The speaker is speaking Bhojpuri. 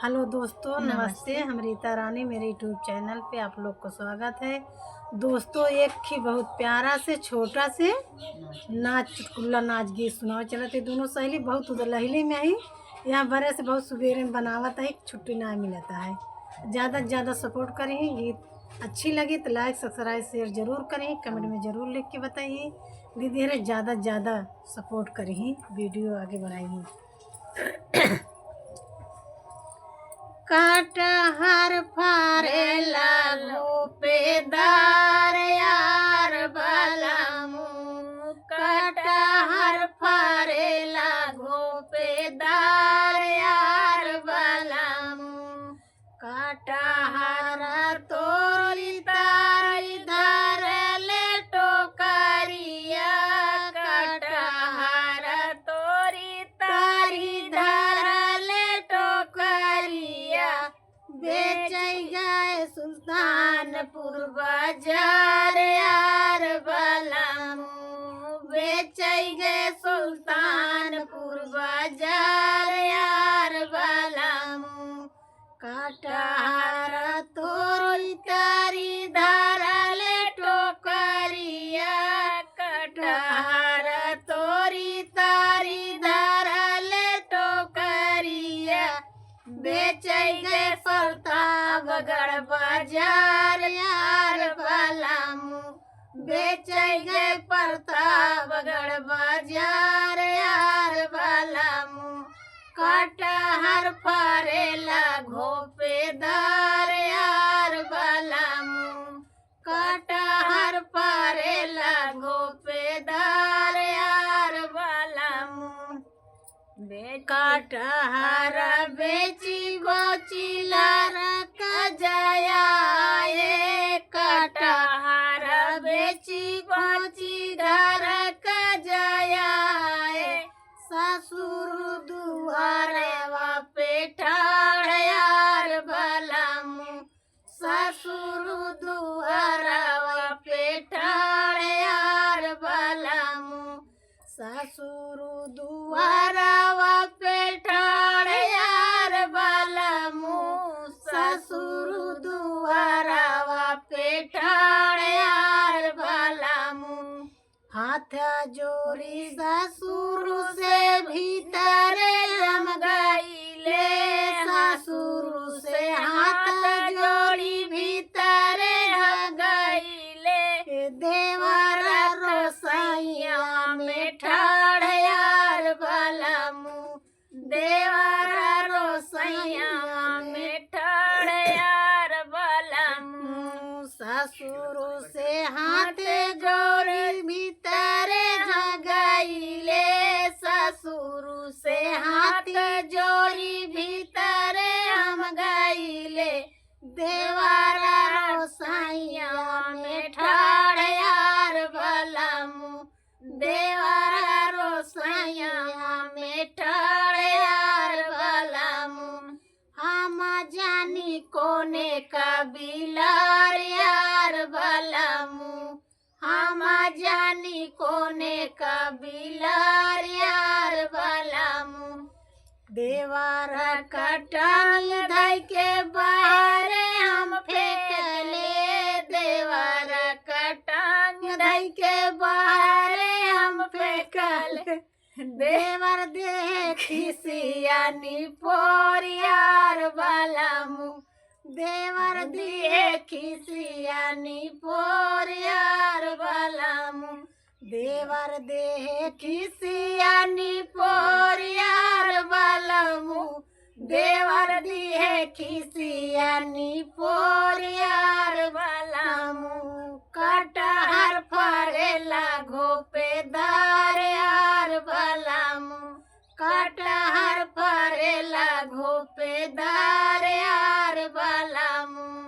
हेलो दोस्तों, नमस्ते। हम रीता रानी, मेरे यूट्यूब चैनल पे आप लोग को स्वागत है। दोस्तों, एक ही बहुत प्यारा से छोटा से नाच चुटकुला नाच गीत सुनाओ चलत है। दोनों सहेली बहुत उधर लहली में ही यहाँ बड़े से बहुत सुबेरे में बनावत है, छुट्टी ना मिलता है। ज़्यादा से ज़्यादा सपोर्ट करें। गीत अच्छी लगी तो लाइक सब्सक्राइब शेयर जरूर करें, कमेंट में ज़रूर लिख के बताइए। दीदी अरे ज़्यादा से ज़्यादा सपोर्ट करें, वीडियो आगे बढ़ाइए। कटहर फरेला घोपेदार यार बलमू, कटहर फरेला घोपेदार यार बलमू, कटहर तोरी तारी धरले टोकरिया, कटहर तोरी तारी धरले टोकरिया, बेच गए सुल्तानपुर बाजार यार बलमू, बेच गए सुल्तानपुर बाजार यार बलमू, कटहर तोरी तारी धरले टोकरिया, कटहर तोरी तारी धरले टोकरिया, बेच गए प्रतापगढ़ बाजार यार बलमू, बेच गए प्रतापगढ़ बाजार यार बलमू, कटहर फरेला घोपेदार यार बलमू, कटहर फरेला घोपेदार यार बलमू, कटहर बेची गोची लरक जया, कटहर बेची गोची घर का जया, ससुर दुआरवा पे ठाड़ यार बलमू, ससुर दुआरवा पे ठाड़ यार बलमू, ससुर दुआरवा पे ठाड़ यार बलमू, ससुर दुआरवा पे ठाड़ यार बलमू, हाथ जोड़ी ससुर से भीतर हम गईले, ससुर से हाथ जोड़ी भीतर हम गईले, देवर रोसैया में ठाड़ यार बलमू, देवर रोसैया में ठाड़ यार बलमू, ससुर से हाथ जोड़ी भीतर हम गईले, ससुर से हाथ जोड़ी भीतर हम गईले, देवर रोसैया में ठाड़ यार बलमू, देवर रोसैया में ठाड़ यार बलमू, हम जानी कोने का बिलार यार बलमू, हम जानी कोने का बिलार यार बलमू, देवर कटांग धई के बाहर हम फेंकले, देवर कटांग धई के बाहर हम फेंकले, देवर देखी सियानी पोर यार बलमू, देवर देखी सियानी पोर यार बलमू, देवर देखी सियानी पोर यार बलमू, देवर देखी सियानी पोर यार बलमू, कटहर फरेला घोपेदार यार बलमू, कटहर फरेला घोपेदार यार बलमू।